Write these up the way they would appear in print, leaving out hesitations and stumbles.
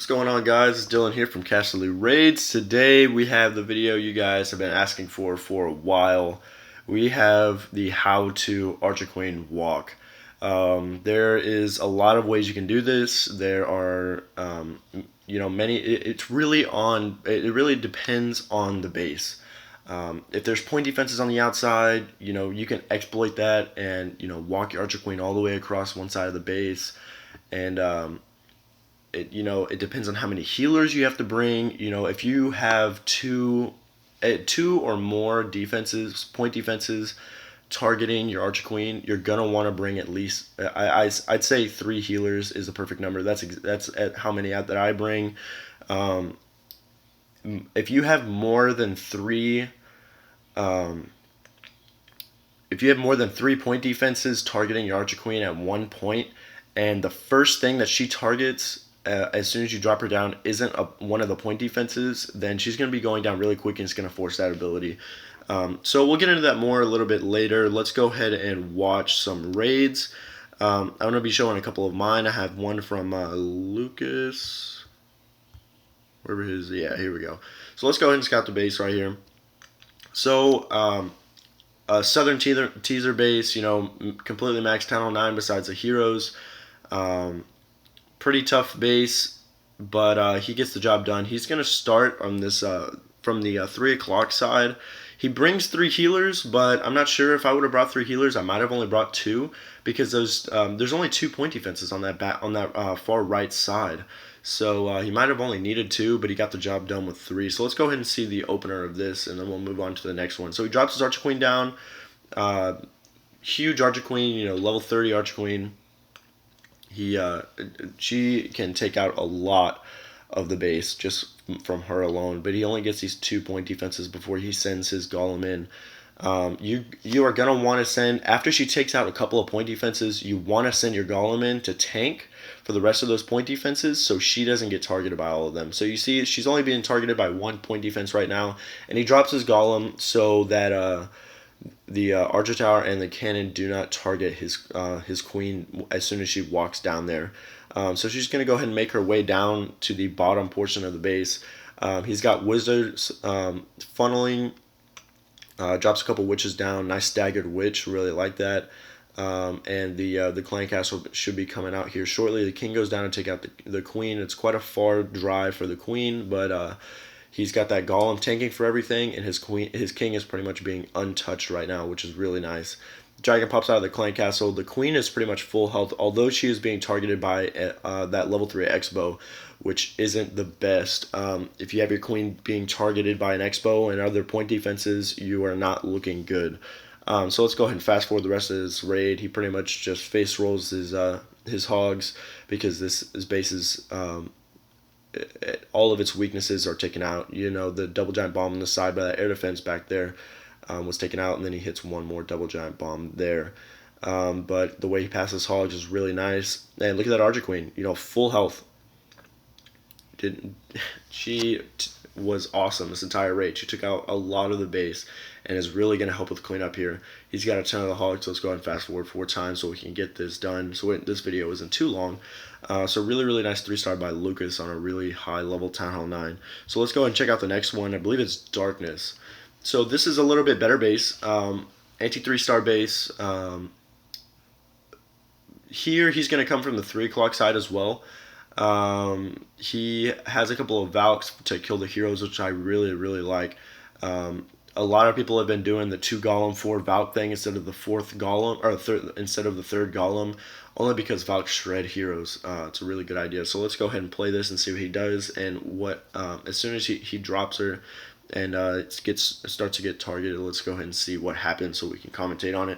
going on, guys? It's Dylan here from Castle Loot Raids. Today we have the video you guys have been asking for a while. We have the how to Archer Queen walk. There is a lot of ways you can do this. There are many. It's really on. It really depends on the base. If there's point defenses on the outside, you can exploit that and walk your Archer Queen all the way across one side of the base, and it depends on how many healers you have to bring. If you have two or more point defenses targeting your Archer Queen, you're gonna want to bring at least I'd say 3 healers is the perfect number. That's at how many that I bring. If you have more than 3 point defenses targeting your Archer Queen at one point, and the first thing that she targets as soon as you drop her down isn't one of the point defenses, then she's going to be going down really quick and it's going to force that ability. So we'll get into that more a little bit later. Let's go ahead and watch some raids. I'm going to be showing a couple of mine. I have one from Lucas. Wherever his, yeah, here we go. So let's go ahead and scout the base right here. So a Southern Teaser base, completely maxed Town Hall 9 besides the heroes. Pretty tough base, but he gets the job done. He's going to start on this from the 3 o'clock side. He brings 3 healers, but I'm not sure if I would have brought 3 healers. I might have only brought 2 because there's only 2 point defenses on that far right side. So he might have only needed 2, but he got the job done with 3. So let's go ahead and see the opener of this, and then we'll move on to the next one. So he drops his Archer Queen down. Huge Archer Queen, level 30 Archer Queen. She can take out a lot of the base just from her alone, but he only gets these 2 point defenses before he sends his Golem in. You are gonna want to send, after she takes out a couple of point defenses, you want to send your Golem in to tank for the rest of those point defenses so she doesn't get targeted by all of them. So you see she's only being targeted by 1 point defense right now, and he drops his Golem so that the Archer Tower and the cannon do not target his queen as soon as she walks down there. So she's going to go ahead and make her way down to the bottom portion of the base. He's got wizards funneling. Drops a couple witches down. Nice staggered witch. Really like that. And the clan castle should be coming out here shortly. The king goes down to take out the queen. It's quite a far drive for the queen, but he's got that Golem tanking for everything, and his king is pretty much being untouched right now, which is really nice. Dragon pops out of the clan castle. The queen is pretty much full health, although she is being targeted by that level 3 X-bow, which isn't the best. If you have your queen being targeted by an X-bow and other point defenses, you are not looking good. So let's go ahead and fast forward the rest of this raid. He pretty much just face rolls his hogs because his base is all of its weaknesses are taken out. The double giant bomb on the side by that air defense back there was taken out, and then he hits one more double giant bomb there. But the way he passes hogs is really nice. And look at that Archer Queen, full health. She was awesome this entire raid. She took out a lot of the base and is really going to help with cleanup here. He's got a ton of the hogs, so let's go ahead and fast forward 4 times so we can get this done. So this video isn't too long. So really, really nice 3-star by Lucas on a really high level Town Hall 9. So let's go ahead and check out the next one. I believe it's Darkness. So this is a little bit better base. Anti 3-star base. Here he's going to come from the 3 o'clock side as well. He has a couple of Valks to kill the heroes, which I really, really like. A lot of people have been doing the 2 Golem 4 Valk thing instead of the 4th Golem, or instead of the 3rd Golem, only because Valk shred heroes. It's a really good idea. So let's go ahead and play this and see what he does, and what as soon as he drops her and starts to get targeted, let's go ahead and see what happens so we can commentate on it.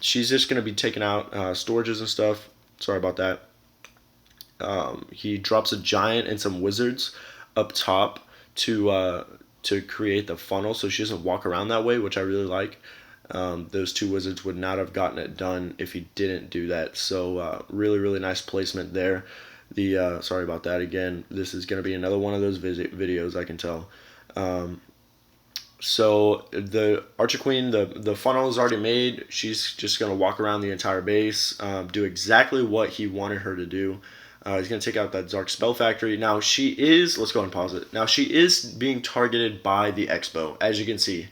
She's just going to be taking out storages and stuff. Sorry about that. He drops a giant and some wizards up top to create the funnel so she doesn't walk around that way, which I really like. Those 2 wizards would not have gotten it done if he didn't do that. So really, really nice placement there. Sorry about that again. This is going to be another one of those videos, I can tell. So the Archer Queen, the funnel is already made. She's just going to walk around the entire base, do exactly what he wanted her to do. He's going to take out that Dark Spell Factory. Now she is, let's go and pause it. Now she is being targeted by the X-Bow, as you can see.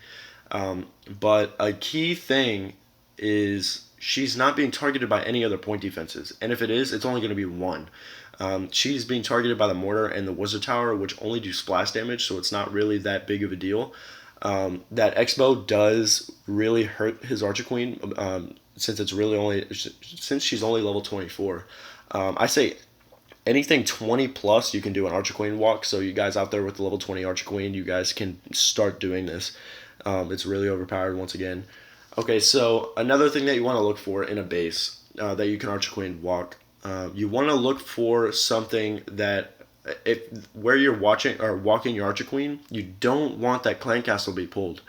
But a key thing is she's not being targeted by any other point defenses. And if it is, it's only going to be one. She's being targeted by the Mortar and the Wizard Tower, which only do splash damage, so it's not really that big of a deal. That X-Bow does really hurt his Archer Queen, since she's only level 24. I say anything 20 plus you can do an Archer Queen walk. So you guys out there with the level 20 Archer Queen, you guys can start doing this. It's really overpowered once again. Okay, so another thing that you want to look for in a base that you can Archer Queen walk, you want to look for something that if where you're watching or walking your Archer Queen, you don't want that clan castle to be pulled.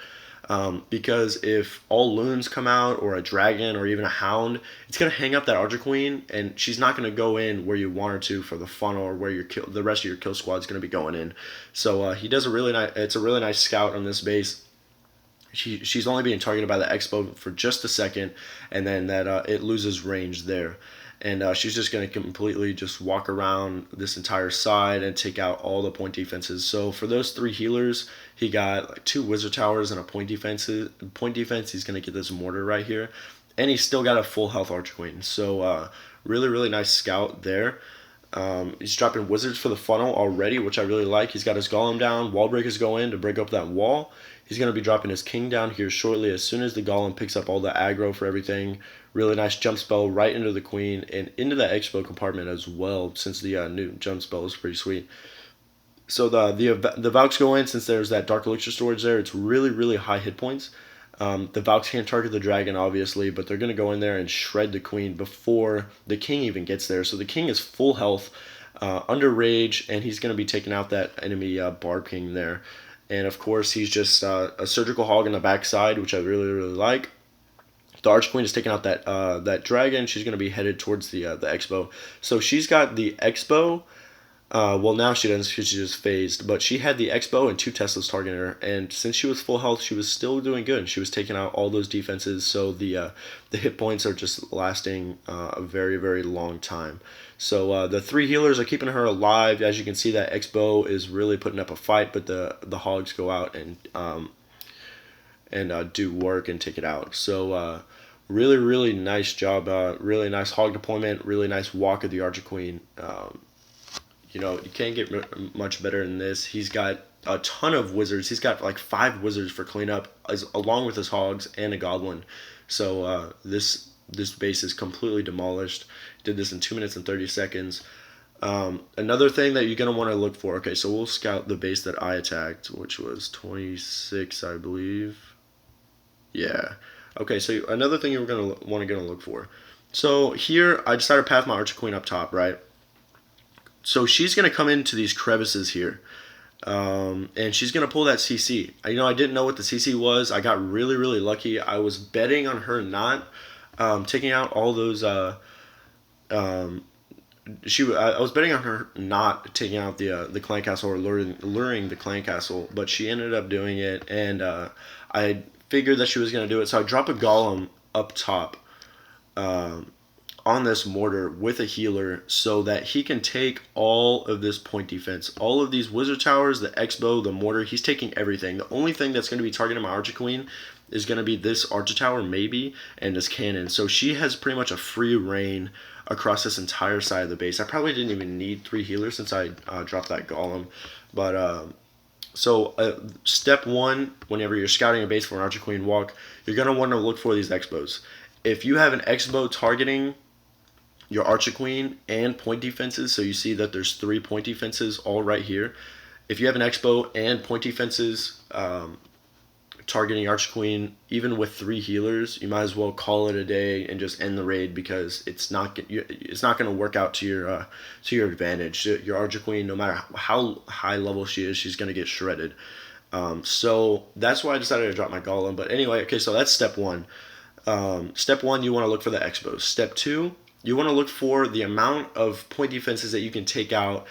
Because if all loons come out, or a dragon, or even a hound, it's gonna hang up that Archer Queen, and she's not gonna go in where you want her to for the funnel, or where the rest of your kill squad is gonna be going in. So he does a really nice. It's a really nice scout on this base. She's only being targeted by the X-Bow for just a second, and then that it loses range there. And she's just going to completely just walk around this entire side and take out all the point defenses. So for those 3 healers, he got like 2 Wizard Towers and a point defense. He's going to get this Mortar right here. And he's still got a full health Archer Queen. So really, really nice scout there. He's dropping Wizards for the funnel already, which I really like. He's got his Golem down. Wall breakers go in to break up that wall. He's going to be dropping his King down here shortly as soon as the Golem picks up all the aggro for everything. Really nice jump spell right into the Queen and into that X-Bow compartment as well, since the new jump spell is pretty sweet. So the Valks go in, since there's that Dark Elixir storage there. It's really, really high hit points. The Valks can't target the dragon, obviously, but they're going to go in there and shred the Queen before the King even gets there. So the King is full health, under rage, and he's going to be taking out that enemy Barb King there. And of course, he's just a Surgical Hog on the backside, which I really, really like. The Archer Queen is taking out that dragon. She's going to be headed towards the X-Bow. So she's got the X-Bow. Well, now she doesn't, because she just phased. But she had the X-Bow and 2 Teslas targeting her. And since she was full health, she was still doing good. She was taking out all those defenses. So the hit points are just lasting a very, very long time. So the 3 healers are keeping her alive. As you can see, that X-Bow is really putting up a fight. But the Hogs go out and do work and take it out. So really, really nice job. Really nice Hog deployment. Really nice walk of the Archer Queen. You can't get much better than this. He's got a ton of wizards. He's got like 5 wizards for cleanup, along with his hogs and a goblin. So this base is completely demolished. Did this in 2 minutes and 30 seconds. Another thing that you're going to want to look for. Okay, so we'll scout the base that I attacked, which was 26, I believe. Yeah. Okay, so another thing you're going to want to look for. So here, I decided to path my Archer Queen up top, right? So she's going to come into these crevices here. And she's going to pull that CC. I didn't know what the CC was. I got really, really lucky. I was betting on her not taking out all those... I was betting on her not taking out the clan castle, or luring the clan castle, but she ended up doing it, and I figured that she was going to do it. So I drop a Golem up top. On this Mortar with a healer, so that he can take all of this point defense, all of these Wizard Towers, the X-Bow, the Mortar. He's taking everything. The only thing that's going to be targeting my Archer Queen is going to be this Archer Tower, maybe, and this cannon. So she has pretty much a free reign across this entire side of the base. I probably didn't even need 3 healers since I dropped that Golem. But step 1, whenever you're scouting a base for an Archer Queen walk, you're going to want to look for these X-Bows. If you have an X-Bow targeting your Archer Queen and point defenses, so you see that there's 3 point defenses all right here. If you have an X-Bow and point defenses targeting Archer Queen, even with 3 healers, you might as well call it a day and just end the raid, because it's not going to work out to your advantage. Your Archer Queen, no matter how high level she is, she's going to get shredded. So that's why I decided to drop my Golem. But anyway, okay, so that's step 1. Step 1, you want to look for the X-Bows. Step 2, you want to look for the amount of point defenses that you can take out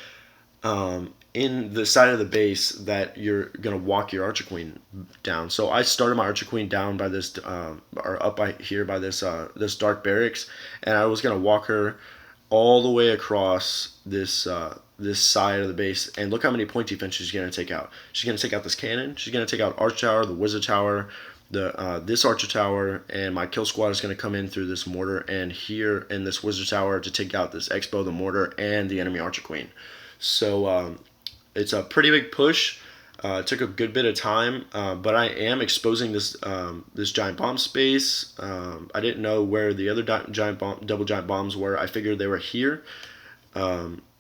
in the side of the base that you're going to walk your Archer Queen down. So I started my Archer Queen down by this, or up by here by this Dark Barracks, and I was going to walk her all the way across this side of the base, and look how many point defense she's gonna take out. She's gonna take out this cannon. She's gonna take out Archer Tower, the Wizard Tower, the this Archer Tower, and my kill squad is gonna come in through this mortar and here in this Wizard Tower to take out this X-Bow, the mortar, and the enemy Archer Queen. So it's a pretty big push. It took a good bit of time, but I am exposing this giant bomb space. I didn't know where the other double giant bombs were. I figured they were here,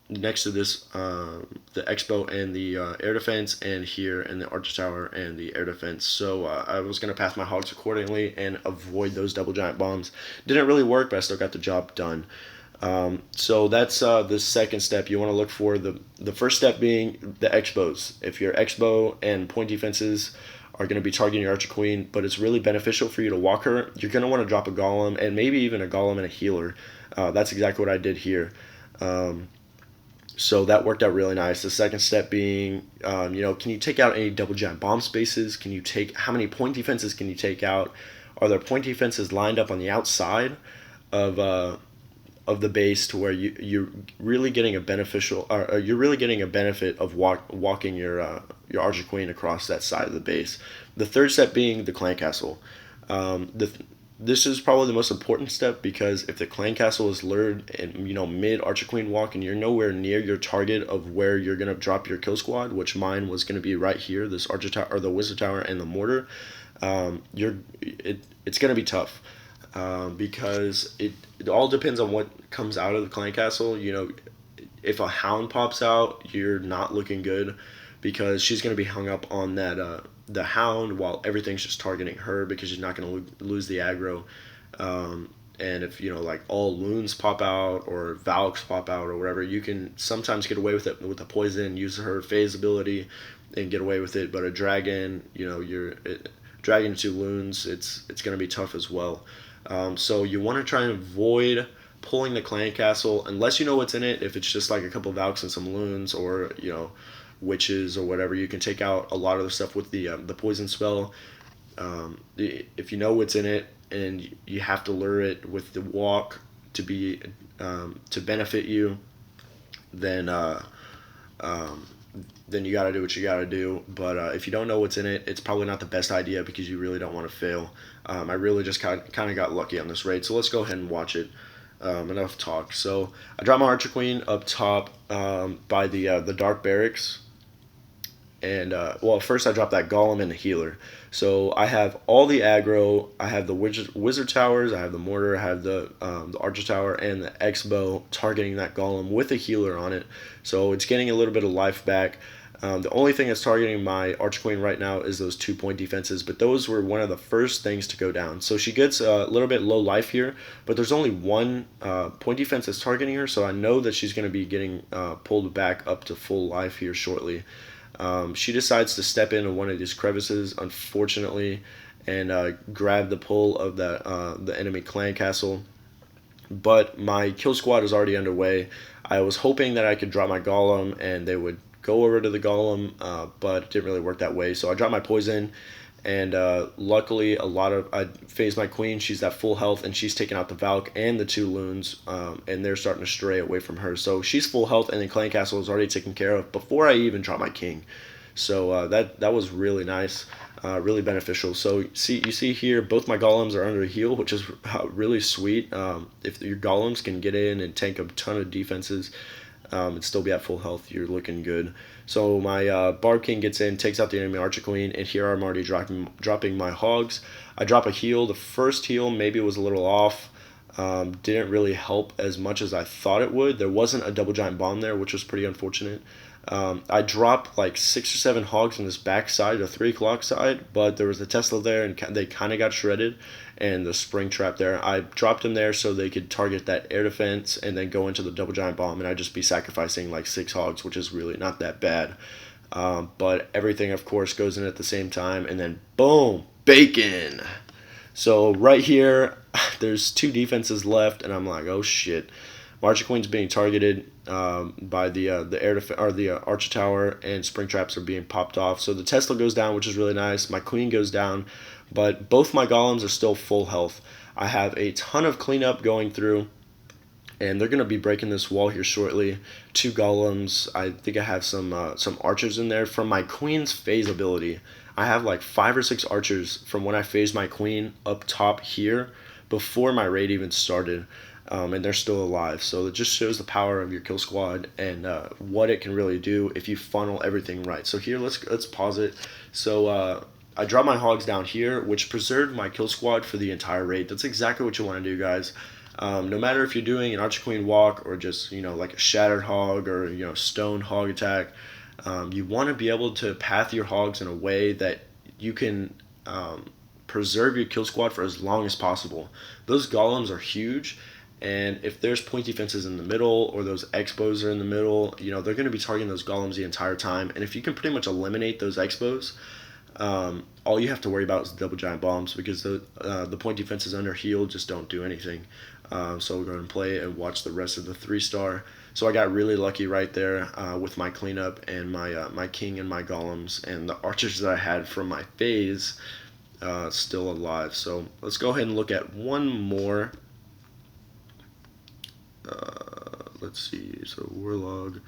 next to this, the X-Bow and the air defense, and here in the Archer Tower and the air defense. So I was gonna path my hogs accordingly and avoid those double giant bombs. Didn't really work, but I still got the job done. So that's the second step. You want to look for the first step being the X-Bows. If your X-Bow and point defenses are going to be targeting your Archer Queen, but it's really beneficial for you to walk her, you're going to want to drop a Golem and maybe even a Golem and a healer. That's exactly what I did here. So that worked out really nice. The second step being, can you take out any double giant bomb spaces? How many point defenses can you take out? Are there point defenses lined up on the outside of the base to where you're really getting a beneficial, or you're really getting a benefit of walking your Archer Queen across that side of the base. The third step being the clan castle. This is probably the most important step, because if the clan castle is lured in mid Archer Queen walk and you're nowhere near your target of where you're gonna drop your kill squad, which mine was gonna be right here, this Archer Tower or the Wizard Tower and the mortar, it's gonna be tough. Because it all depends on what comes out of the clan castle. If a hound pops out, you're not looking good, because she's going to be hung up on that the hound while everything's just targeting her, because she's not going to lose the aggro. And if like all loons pop out or Valks pop out or whatever, you can sometimes get away with it with the poison, use her phase ability, and get away with it. But a dragon, dragon to loons, it's going to be tough as well. So you want to try and avoid pulling the clan castle unless you know what's in it. If it's just like a couple of Valks and some loons, or witches or whatever, you can take out a lot of the stuff with the poison spell. If you know what's in it and you have to lure it with the walk to be to benefit you, then you got to do what you got to do. But if you don't know what's in it, it's probably not the best idea, because you really don't want to fail. I really just kind of got lucky on this raid. So let's go ahead and watch it. Enough talk. So I dropped my Archer Queen up top by the Dark Barracks. And first I dropped that Golem and the healer. So I have all the aggro. I have the Wizard Towers. I have the mortar. I have the Archer Tower and the X-Bow targeting that Golem with a healer on it. So it's getting a little bit of life back. The only thing that's targeting my Archer Queen right now is those 2-point defenses, but those were one of the first things to go down. So she gets a little bit low life here, but there's only one point defense that's targeting her, so I know that she's going to be getting pulled back up to full life here shortly. She decides to step into one of these crevices, unfortunately, and grab the pull of the enemy clan castle. But my kill squad is already underway. I was hoping that I could drop my Golem and they would go over to the Golem, but it didn't really work that way. So I dropped my poison, and luckily I phased my queen. She's at full health, and she's taking out the Valk and the 2 loons, and they're starting to stray away from her. So she's full health, and the clan castle is already taken care of before I even drop my king. So that was really nice, really beneficial. So you see here, both my Golems are under a heal, which is really sweet. If your Golems can get in and tank a ton of defenses, and still be at full health, you're looking good. So my Barb King gets in, takes out the enemy Archer Queen, and here I'm already dropping my hogs. I drop a heal. The first heal maybe was a little off. Didn't really help as much as I thought it would. There wasn't a double giant bomb there, which was pretty unfortunate. I dropped like 6 or 7 hogs on this back side, the 3 o'clock side, but there was a Tesla there, and they kind of got shredded, and the spring trap there. I dropped them there so they could target that air defense and then go into the double giant bomb, and I'd just be sacrificing like 6 hogs, which is really not that bad. But everything, of course, goes in at the same time, and then boom, bacon. So right here, there's 2 defenses left, and I'm like, oh shit. Archer Queen's being targeted by the Archer Tower, and spring traps are being popped off. So the Tesla goes down, which is really nice. My Queen goes down, but both my Golems are still full health. I have a ton of cleanup going through. and they're going to be breaking this wall here shortly. 2 golems. I think I have some archers in there from my queen's phase ability. I have like 5 or 6 archers from when I phased my queen up top here before my raid even started, and they're still alive. So it just shows the power of your kill squad and what it can really do if you funnel everything right. So here, let's pause it. So I dropped my hogs down here, which preserved my kill squad for the entire raid. That's exactly what you want to do, guys. No matter if you're doing an Archer Queen walk or just, like a Shattered Hog or, Stone Hog attack, you want to be able to path your hogs in a way that you can preserve your kill squad for as long as possible. Those golems are huge, and if there's point defenses in the middle or those expos are in the middle, they're going to be targeting those golems the entire time. And if you can pretty much eliminate those expos, all you have to worry about is the double giant bombs, because the point defenses under heal just don't do anything. So we're going to play and watch the rest of the 3-star. So I got really lucky right there with my cleanup and my king and my golems and the archers that I had from my phase still alive. So let's go ahead and look at one more. Let's see. So Warlog.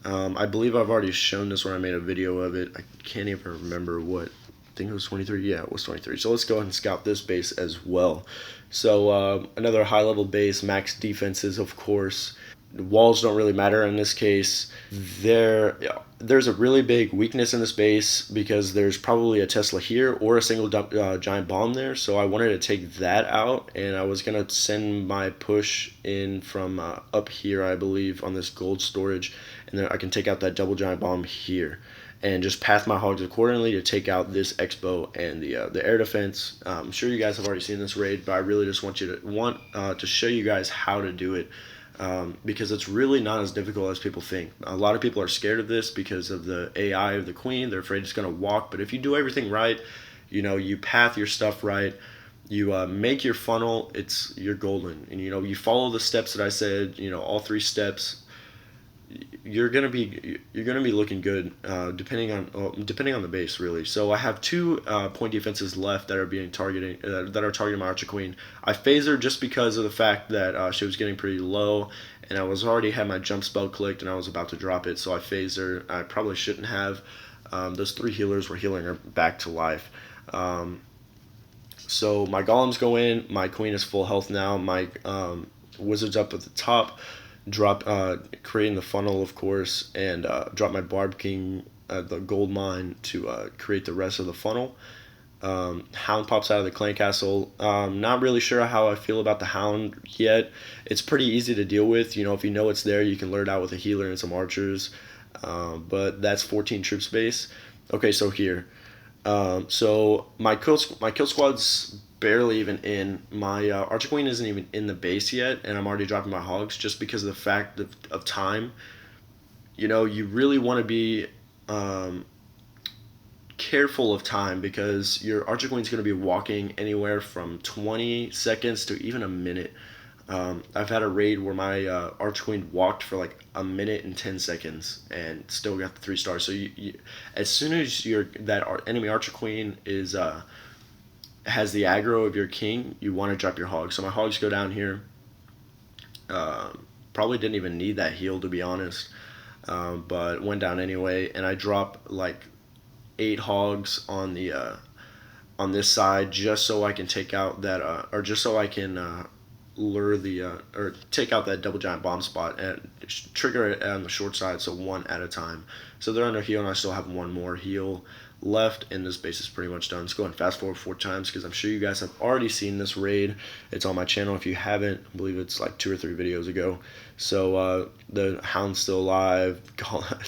I believe I've already shown this when I made a video of it. I can't even remember what. I think it was 23. Yeah, it was 23. So let's go ahead and scout this base as well. So another high level base, max defenses, of course. Walls don't really matter in this case. There's a really big weakness in this base because there's probably a Tesla here or a single giant bomb there. So I wanted to take that out, and I was going to send my push in from up here, I believe, on this gold storage. And then I can take out that double giant bomb here and just path my hogs accordingly to take out this expo and the air defense. I'm sure you guys have already seen this raid, but I really just want to show you guys how to do it. Because it's really not as difficult as people think. A lot of people are scared of this because of the AI of the queen. They're afraid it's going to walk. But if you do everything right, you path your stuff right, you make your funnel, you're golden. And you follow the steps that I said. All 3 steps. You're gonna be looking good, depending on the base, really. So I have 2 point defenses left that are targeting my Archer Queen. I phased her just because of the fact that she was getting pretty low, and I was already had my jump spell clicked, and I was about to drop it. So I phased her. I probably shouldn't have. Those 3 healers were healing her back to life. So my golems go in. My queen is full health now. My wizard's up at the top. Creating the funnel, of course, and drop my Barb King at the gold mine to create the rest of the funnel. Hound pops out of the clan castle. Not really sure how I feel about the Hound yet. It's pretty easy to deal with. If you know it's there, you can lure it out with a healer and some archers. But that's 14 troop space. Okay, so here. So my kill squad's barely even in. My Archer Queen isn't even in the base yet, and I'm already dropping my hogs just because of the fact of time. You really want to be careful of time, because your Archer Queen's going to be walking anywhere from 20 seconds to even a minute. I've had a raid where my Archer Queen walked for like a minute and 10 seconds and still got the 3 stars. So as soon as that enemy Archer Queen has the aggro of your king, you want to drop your hogs. So my hogs go down here. Probably didn't even need that heal, to be honest, but went down anyway. And I drop like 8 hogs on this side just so I can take out that or just so I can lure or take out that double giant bomb spot and trigger it on the short side, so 1 at a time. So they're under heal, and I still have 1 more heal left, and this base is pretty much done. Let's go and fast forward 4 times, because I'm sure you guys have already seen this raid. It's on my channel if you haven't. I believe it's like 2 or 3 videos ago. So the Hound's still alive.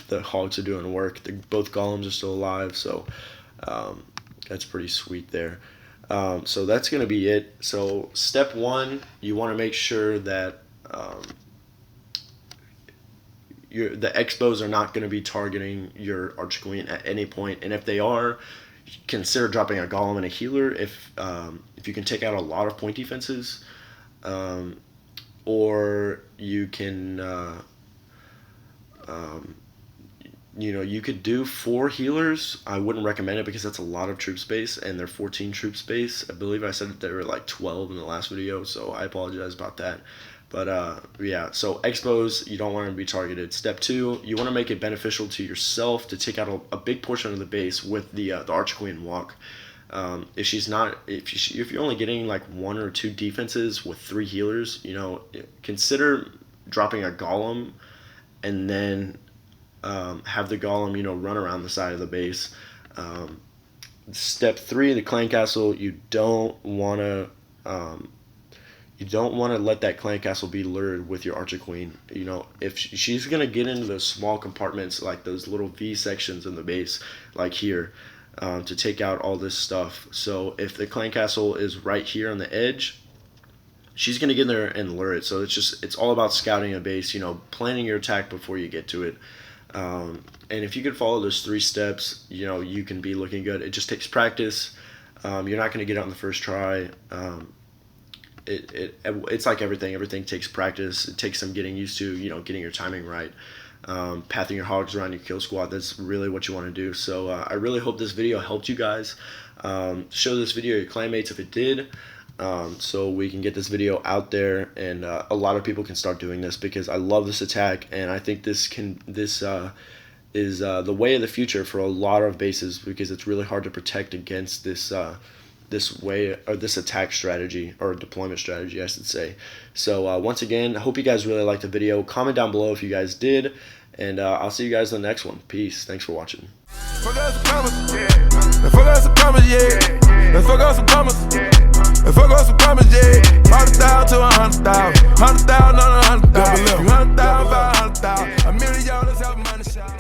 The hogs are doing work. Both golems are still alive. So that's pretty sweet there. So that's going to be it. So step 1, you want to make sure that the expos are not going to be targeting your Archer Queen at any point, and if they are, consider dropping a golem and a healer if you can take out a lot of point defenses, or you can you could do 4 healers. I wouldn't recommend it because that's a lot of troop space, and they're 14 troop space. I believe I said that they were like 12 in the last video, so I apologize about that. But yeah, so expos, you don't want to be targeted. Step 2, you want to make it beneficial to yourself to take out a big portion of the base with the Archer Queen walk. If she's not, if you're only getting like 1 or 2 defenses with 3 healers, you know, consider dropping a golem and then have the golem, you know, run around the side of the base. Step 3, the clan castle, you don't want to let that clan castle be lured with your Archer Queen. You know, if she's gonna get into those small compartments, like those little V sections in the base, like here, to take out all this stuff. So if the clan castle is right here on the edge, she's gonna get in there and lure it. So it's all about scouting a base. You know, planning your attack before you get to it. And if you could follow those 3 steps, you know, you can be looking good. It just takes practice. You're not gonna get out on the first try. It's like everything takes practice. It takes some getting used to, you know, getting your timing right, pathing your hogs around your kill squad. That's really what you want to do. So I really hope this video helped you guys. Show this video to your clanmates if it did, so we can get this video out there and a lot of people can start doing this, because I love this attack and I think this is the way of the future for a lot of bases, because it's really hard to protect against this way, or this attack strategy, or deployment strategy, I should say. So once again, I hope you guys really liked the video. Comment down below if you guys did, and I'll see you guys in the next one. Peace. Thanks for watching. Fuck out some commas, yeah. Fuck out some commas, yeah. Fuck out some commas, yeah. Fuck out some commas, yeah. 100,000 to 100,000, 100,000 on 100,000, 100,000, 500,000, $1 million, that's how money shot.